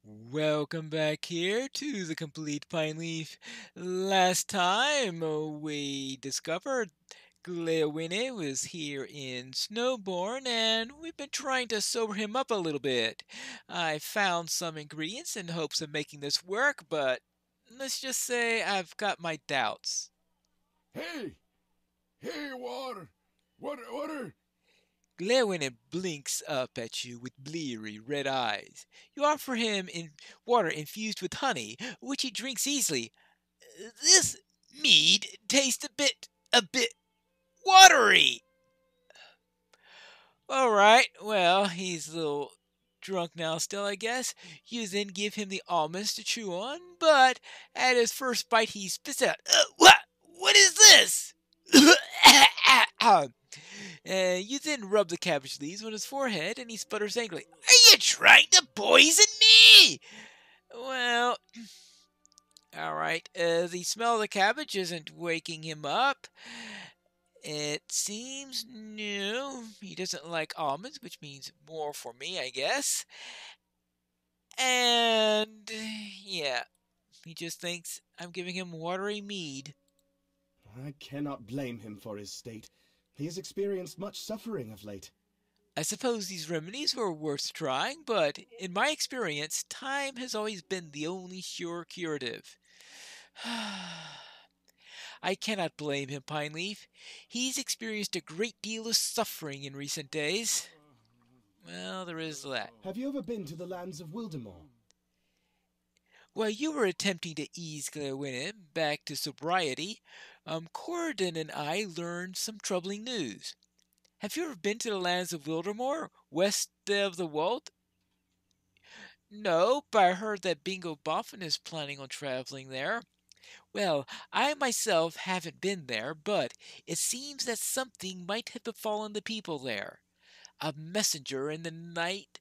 Welcome back here to the Complete Pine Leaf. Last time we discovered Gleowine was here in Snowborn, and we've been trying to sober him up a little bit. I found some ingredients in hopes of making this work, but let's just say I've got my doubts. Hey! Hey, water! Water! Gleowine blinks up at you with bleary red eyes. You offer him water infused with honey, which he drinks easily. This mead tastes a bit watery. All right, well, he's a little drunk now still, I guess. You then give him the almonds to chew on, but at his first bite he spits out, What is this? You then rub the cabbage leaves on his forehead, and he sputters angrily, Are you trying to poison me? Well, all right. The smell of the cabbage isn't waking him up. It seems new. He doesn't like almonds, which means more for me, I guess. And yeah, he just thinks I'm giving him watery mead. I cannot blame him for his state. He has experienced much suffering of late. I suppose these remedies were worth trying, but in my experience, time has always been the only sure curative. I cannot blame him, Pineleaf. He's experienced a great deal of suffering in recent days. Well, there is that. Have you ever been to the lands of Wildermore? While you were attempting to ease Glewinne back to sobriety, Corridon and I learned some troubling news. Have you ever been to the lands of Wildermore, west of the Wold? No, but I heard that Bingo Boffin is planning on traveling there. Well, I myself haven't been there, but it seems that something might have befallen the people there. A messenger in the night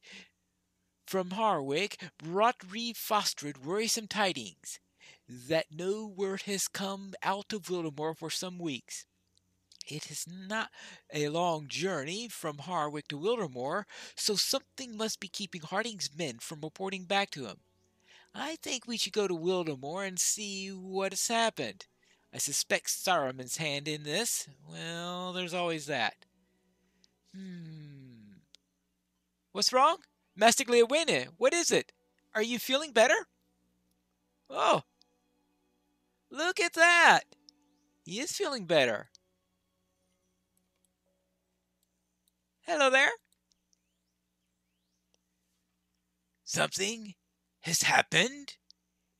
from Harwick brought Reeve Fostred worrisome tidings that no word has come out of Wildermore for some weeks. It is not a long journey from Harwick to Wildermore, so something must be keeping Harding's men from reporting back to him. I think we should go to Wildermore and see what has happened. I suspect Saruman's hand in this. Well, there's always that. Hmm. What's wrong? Master Gleowine, what is it? Are you feeling better? Oh, look at that! He is feeling better. Hello there. Something has happened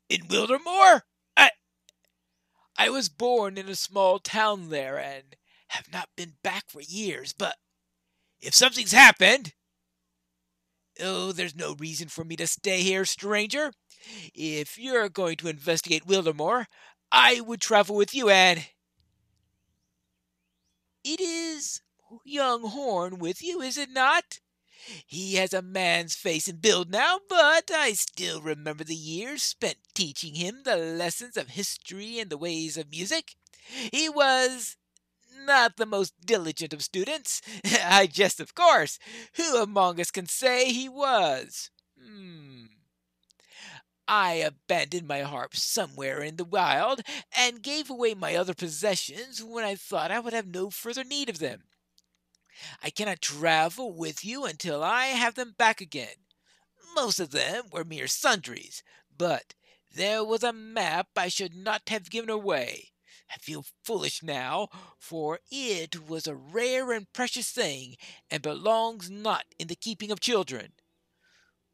in Wildermore? I was born in a small town there and have not been back for years, but if something's happened, oh, there's no reason for me to stay here, stranger. If you're going to investigate Wildermore, I would travel with you, and it is young Horn with you, is it not? He has a man's face and build now, but I still remember the years spent teaching him the lessons of history and the ways of music. He was not the most diligent of students. I jest, of course. Who among us can say he was? I abandoned my harp somewhere in the wild and gave away my other possessions when I thought I would have no further need of them. I cannot travel with you until I have them back again. Most of them were mere sundries, but there was a map I should not have given away. I feel foolish now, for it was a rare and precious thing, and belongs not in the keeping of children.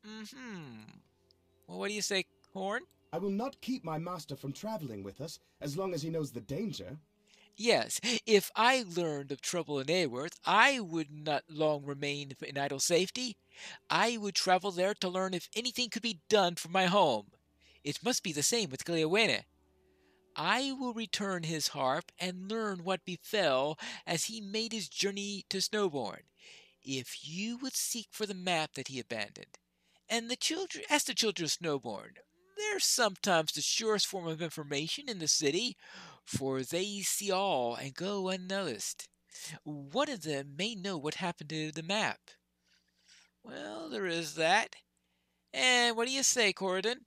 Well, what do you say, Horn? I will not keep my master from traveling with us as long as he knows the danger. Yes, if I learned of trouble in Aworth, I would not long remain in idle safety. I would travel there to learn if anything could be done for my home. It must be the same with Gleowine. I will return his harp and learn what befell as he made his journey to Snowbourne. If you would seek for the map that he abandoned, and the children, ask the children of Snowbourne, they're sometimes the surest form of information in the city, for they see all and go unnoticed. One of them may know what happened to the map. Well, there is that. And what do you say, Corridon?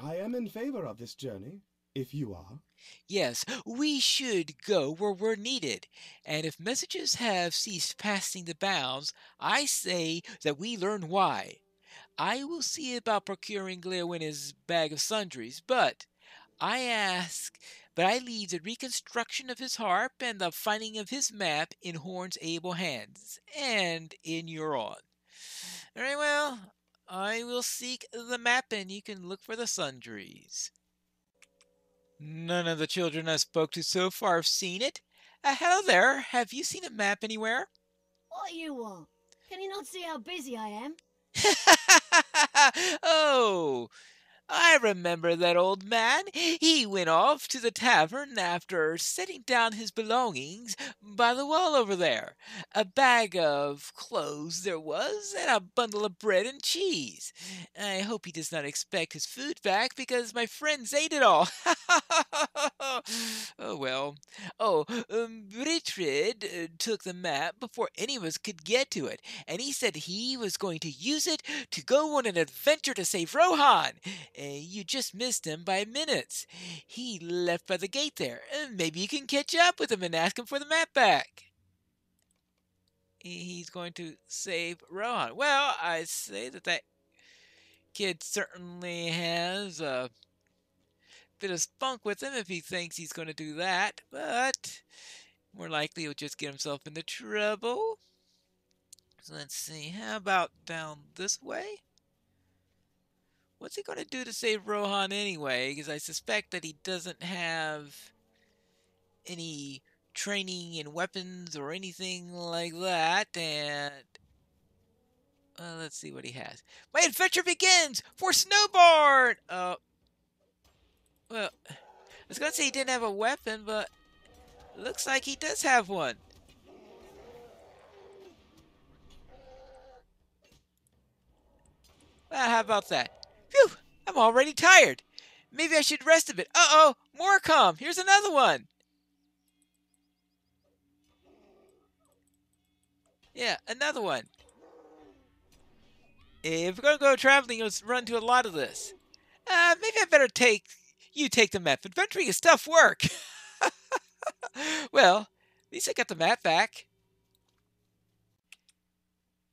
I am in favor of this journey, if you are. Yes, we should go where we're needed. And if messages have ceased passing the bounds, I say that we learn why. I will see about procuring Gleowin's bag of sundries, but I leave the reconstruction of his harp and the finding of his map in Horn's able hands, and in your own. Very well, I will seek the map and you can look for the sundries. None of the children I spoke to so far have seen it. Hello there, have you seen a map anywhere? What you want? Can you not see how busy I am? Oh, I remember that old man. He went off to the tavern after setting down his belongings by the wall over there. A bag of clothes there was, and a bundle of bread and cheese. I hope he does not expect his food back because my friends ate it all. Oh well. Oh, Britrid took the map before any of us could get to it, and he said he was going to use it to go on an adventure to save Rohan. You just missed him by minutes. He left by the gate there. Maybe you can catch up with him and ask him for the map back. He's going to save Rohan. Well, I say that kid certainly has a bit of spunk with him if he thinks he's going to do that, but more likely he'll just get himself into trouble. So let's see. How about down this way? What's he going to do to save Rohan anyway? Because I suspect that he doesn't have any training in weapons or anything like that. And let's see what he has. My adventure begins for Snowboard! Well, I was going to say he didn't have a weapon, but looks like he does have one. Well, how about that? Phew! I'm already tired. Maybe I should rest a bit. Uh-oh! More come! Here's another one! Yeah, another one. If we're gonna go traveling, you'll run into a lot of this. Maybe I better take the map. Adventuring is tough work. Well, at least I got the map back.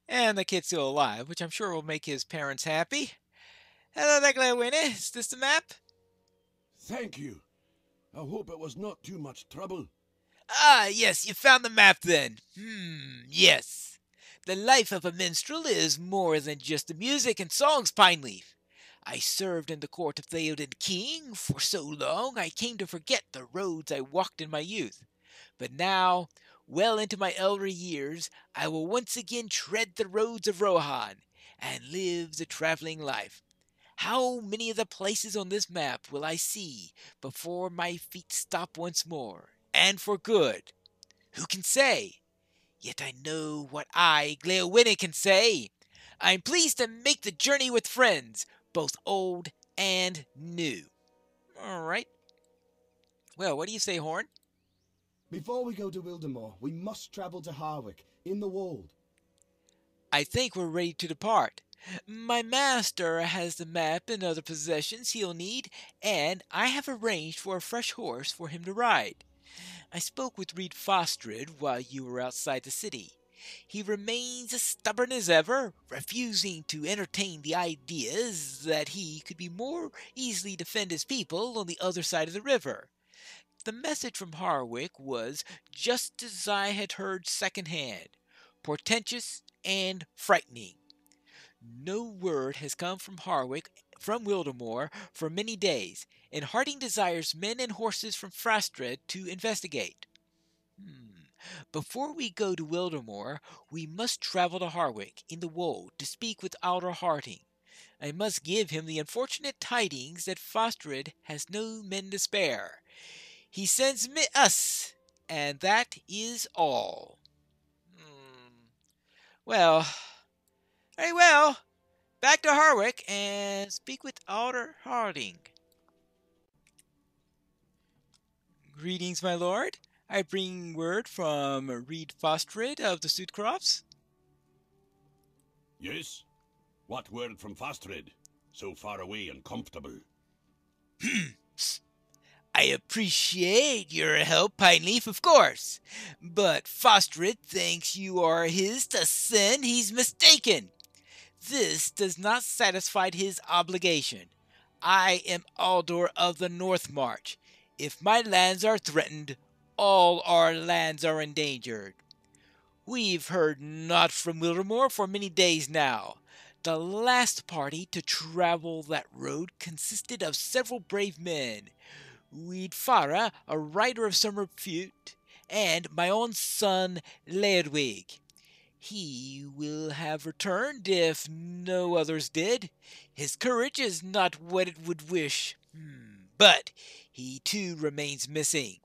And the kid's still alive, which I'm sure will make his parents happy. Hello there, Glenwin. Is this the map? Thank you. I hope it was not too much trouble. Ah, yes, you found the map then. Yes. The life of a minstrel is more than just the music and songs, Pineleaf. I served in the court of Theoden King for so long I came to forget the roads I walked in my youth. But now, well into my elder years, I will once again tread the roads of Rohan and live the traveling life. How many of the places on this map will I see before my feet stop once more, and for good? Who can say? Yet I know what I, Gleowin, can say. I am pleased to make the journey with friends, both old and new. All right. Well, what do you say, Horn? Before we go to Wildermore, we must travel to Harwick, in the Wold. I think we're ready to depart. My master has the map and other possessions he'll need, and I have arranged for a fresh horse for him to ride. I spoke with Reed Fostred while you were outside the city. He remains as stubborn as ever, refusing to entertain the ideas that he could be more easily defend his people on the other side of the river. The message from Harwick was just as I had heard secondhand, portentous and frightening. No word has come from Wildermore, for many days, and Harding desires men and horses from Frastred to investigate. Before we go to Wildermore, we must travel to Harwick in the Wold to speak with Alder Harding. I must give him the unfortunate tidings that Fostred has no men to spare. He sends us, and that is all. Well, very well. Back to Harwick and speak with Alder Harding. Greetings, my lord. I bring word from Reed Fostred of the Sudcrofts. Yes? What word from Fastred? So far away and comfortable. I appreciate your help, Pineleaf, of course. But Fostrid thinks you are his to send. He's mistaken. This does not satisfy his obligation. I am Aldor of the North March. If my lands are threatened, all our lands are endangered. We've heard naught from Wildermore for many days now. The last party to travel that road consisted of several brave men. Weedfara, a rider of some repute, and my own son Ledwig. He will have returned if no others did. His courage is not what it would wish, but he too remains missing.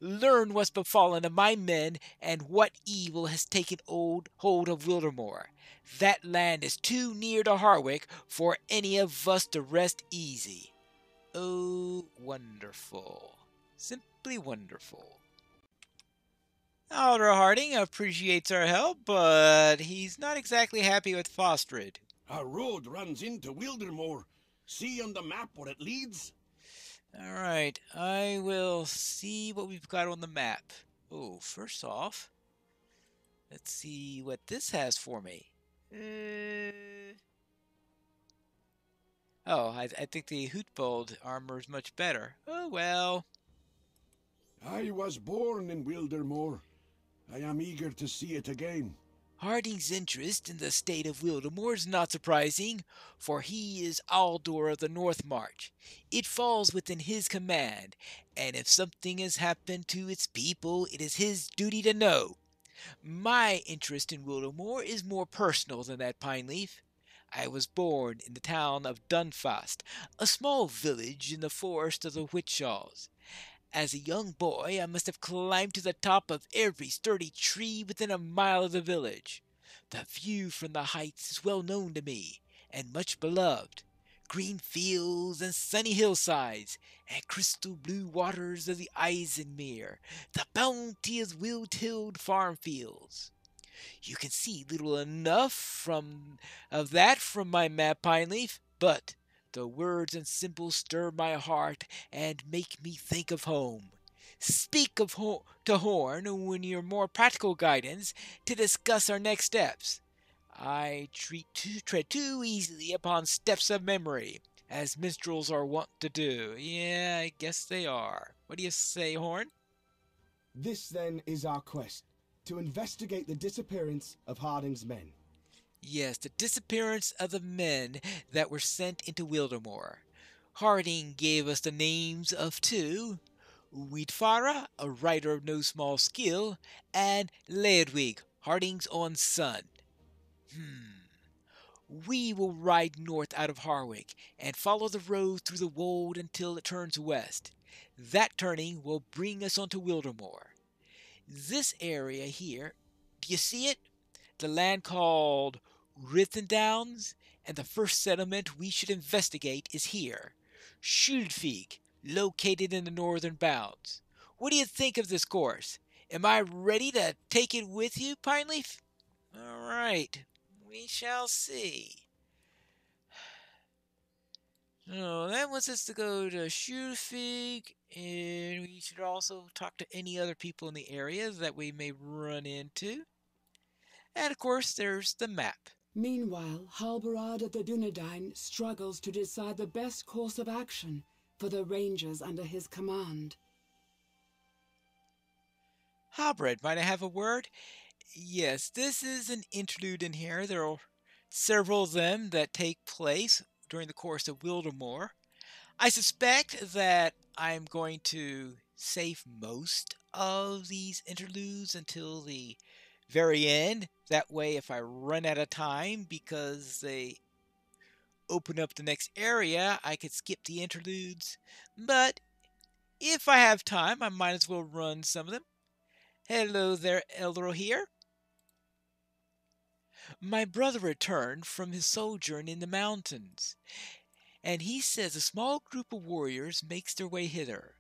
Learn what's befallen of my men and what evil has taken hold of Wildermore. That land is too near to Harwick for any of us to rest easy. Oh, wonderful. Simply wonderful. Alder Harding appreciates our help, but he's not exactly happy with Fostrid. Our road runs into Wildermore. See on the map where it leads? Alright, I will see what we've got on the map. Oh, first off, let's see what this has for me. I think the Hootbold armor is much better. Oh well. I was born in Wildermore. I am eager to see it again. Harding's interest in the state of Wildermore is not surprising, for he is Aldor of the North March. It falls within his command, and if something has happened to its people, it is his duty to know. My interest in Wildermore is more personal than that, Pineleaf. I was born in the town of Dunfast, a small village in the forest of the Witchshaws. As a young boy, I must have climbed to the top of every sturdy tree within a mile of the village. The view from the heights is well known to me, and much beloved. Green fields and sunny hillsides, and crystal blue waters of the Eisenmere, the bounty of well-tilled farm fields. You can see little enough of that from my map, Pineleaf, but the words and symbols stir my heart and make me think of home. Speak to Horn when you're more practical guidance to discuss our next steps. I tread too easily upon steps of memory, as minstrels are wont to do. Yeah, I guess they are. What do you say, Horn? This, then, is our quest, to investigate the disappearance of Harding's men. Yes, the disappearance of the men that were sent into Wildermore. Harding gave us the names of two, Weedfara, a rider of no small skill, and Ledwig, Harding's own son. We will ride north out of Harwick and follow the road through the wold until it turns west. That turning will bring us onto Wildermore. This area here, do you see it? The land called Rithendowns, and the first settlement we should investigate is here, Schuldfeig, located in the northern bounds. What do you think of this course? Am I ready to take it with you, Pineleaf? All right, we shall see. So that wants us to go to Schuldfeig, and we should also talk to any other people in the area that we may run into. And of course, there's the map. Meanwhile, Halbarad of the Dunedain struggles to decide the best course of action for the rangers under his command. Halbred, might I have a word? Yes, this is an interlude in here. There are several of them that take place during the course of Wildermore. I suspect that I'm going to save most of these interludes until the very end. That way, if I run out of time because they open up the next area, I could skip the interludes. But if I have time, I might as well run some of them. Hello there, Eldro here. My brother returned from his sojourn in the mountains, and he says a small group of warriors makes their way hither.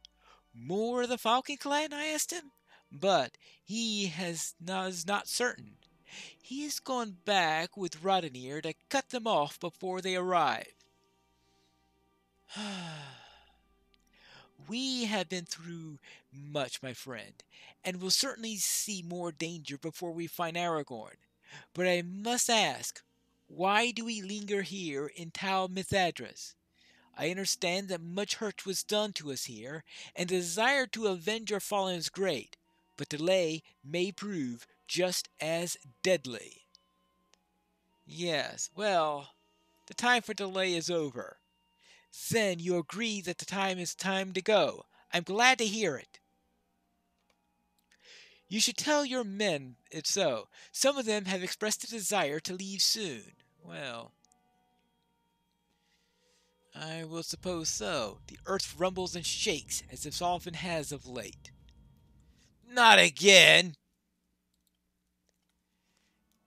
More of the Falcon clan, I asked him, but he is not certain. He has gone back with Roddenir to cut them off before they arrive. We have been through much, my friend, and will certainly see more danger before we find Aragorn. But I must ask, why do we linger here in Tal Mithadras? I understand that much hurt was done to us here, and the desire to avenge our fallen is great, but delay may prove just as deadly. Yes, well, the time for delay is over. Then you agree that the time is time to go. I'm glad to hear it. You should tell your men it's so. Some of them have expressed a desire to leave soon. Well, I will suppose so. The earth rumbles and shakes, as it often has of late. Not again!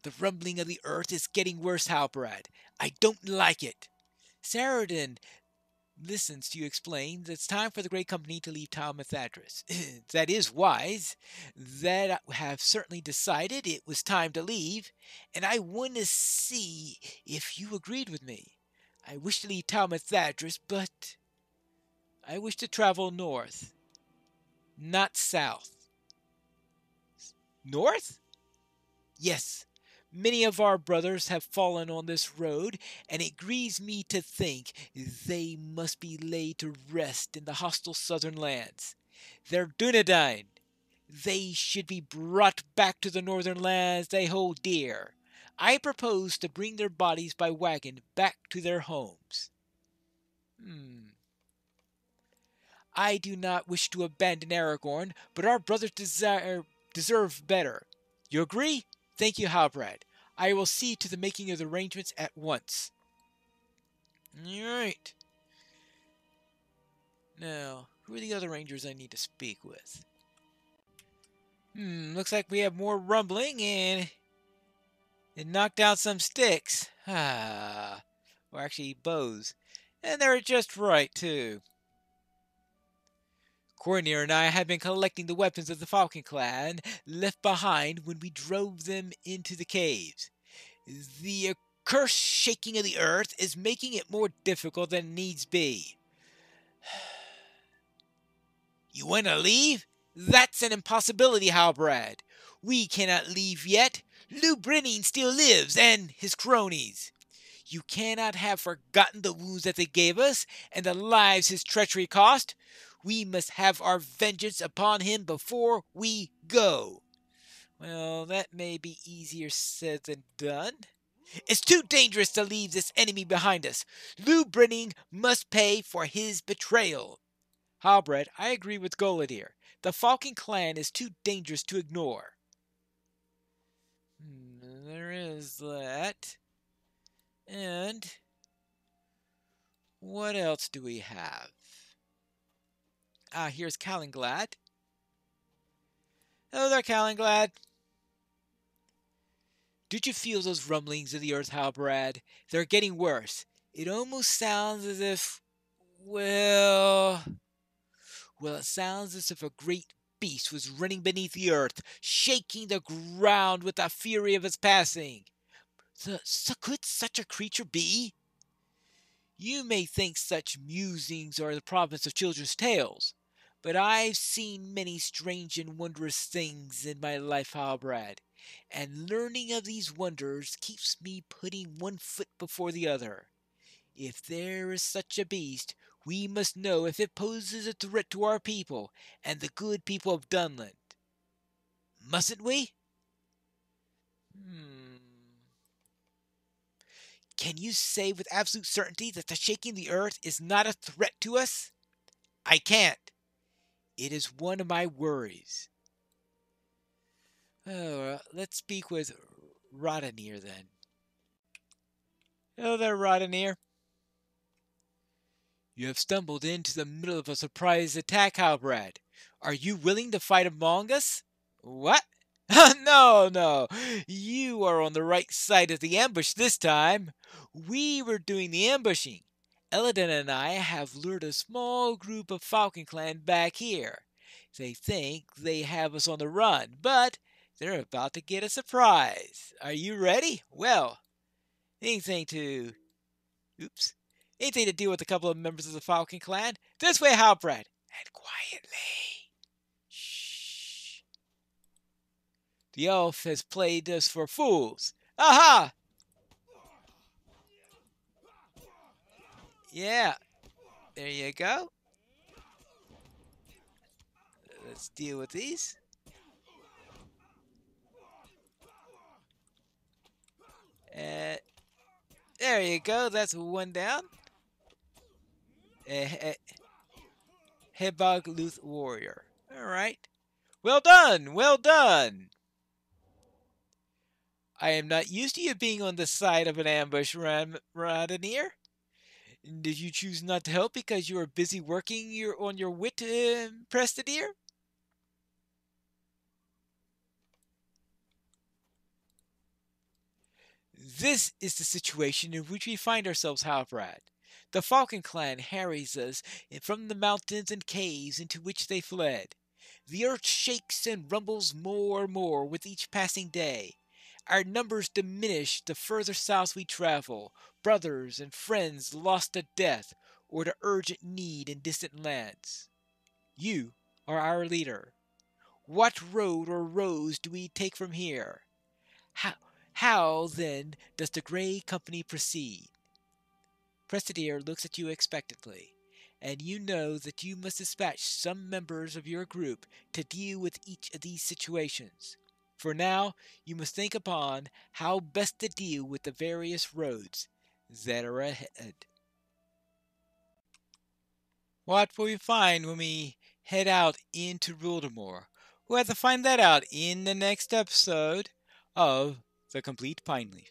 The rumbling of the earth is getting worse, Halbrad. I don't like it. Saradin listens to you explain that it's time for the great company to leave Tal Mithadras. That is wise. That I have certainly decided it was time to leave, and I want to see if you agreed with me. I wish to leave Tal Mithadras, but I wish to travel north, not south. North? Yes. Many of our brothers have fallen on this road, and it grieves me to think they must be laid to rest in the hostile southern lands. They're Dunedain. They should be brought back to the northern lands they hold dear. I propose to bring their bodies by wagon back to their homes. I do not wish to abandon Aragorn, but our brothers deserve better. You agree? Thank you, Halbrad. I will see to the making of the arrangements at once. Alright. Now, who are the other rangers I need to speak with? Looks like we have more rumbling and it knocked out some sticks. Or actually bows. And they're just right, too. Cornir and I have been collecting the weapons of the Falcon clan left behind when we drove them into the caves. The accursed shaking of the earth is making it more difficult than it needs be. You want to leave? That's an impossibility, Halbrad. We cannot leave yet. Lou Brenning still lives, and his cronies. You cannot have forgotten the wounds that they gave us, and the lives his treachery cost. We must have our vengeance upon him before we go. Well, that may be easier said than done. It's too dangerous to leave this enemy behind us. Lou Brenning must pay for his betrayal. Halbrad, I agree with Goladir. The Falcon clan is too dangerous to ignore. There is that. And what else do we have? Here's Calenglad. Hello there, Calenglad. Did you feel those rumblings of the earth, Halbrad? They're getting worse. It almost sounds as if, well, it sounds as if a great beast was running beneath the earth, shaking the ground with the fury of its passing. Could such a creature be? You may think such musings are the province of children's tales, but I've seen many strange and wondrous things in my life, Halbrad, and learning of these wonders keeps me putting one foot before the other. If there is such a beast, we must know if it poses a threat to our people and the good people of Dunland. Mustn't we? Can you say with absolute certainty that the shaking of the earth is not a threat to us? I can't. It is one of my worries. Let's speak with Roddenir then. Hello there, Roddenir. You have stumbled into the middle of a surprise attack, Halbrad. Are you willing to fight among us? What? No. You are on the right side of the ambush this time. We were doing the ambushing. Eladin and I have lured a small group of Falcon clan back here. They think they have us on the run, but They're about to get a surprise. Are you ready? Well, anything to... Oops. Anything to deal with a couple of members of the Falcon clan? This way, Halbrand. And quietly. Shh. The elf has played us for fools. Aha! Yeah. There you go. Let's deal with these. There you go. That's one down. Hebog Luth Warrior. Alright. Well done! Well done! I am not used to you being on the side of an ambush, Radaneer. Did you choose not to help because you are busy working on your wit, Prestadeer? This is the situation in which we find ourselves, Halbrand. The Falcon clan harries us from the mountains and caves into which they fled. The earth shakes and rumbles more and more with each passing day. Our numbers diminish the further south we travel, brothers and friends lost to death or to urgent need in distant lands. You are our leader. What road or roads do we take from here? How then does the Grey Company proceed? Prestadeer looks at you expectantly, and you know that you must dispatch some members of your group to deal with each of these situations. For now, you must think upon how best to deal with the various roads that are ahead. What will we find when we head out into Wildermore? We'll have to find that out in the next episode of The Complete Pineleaf.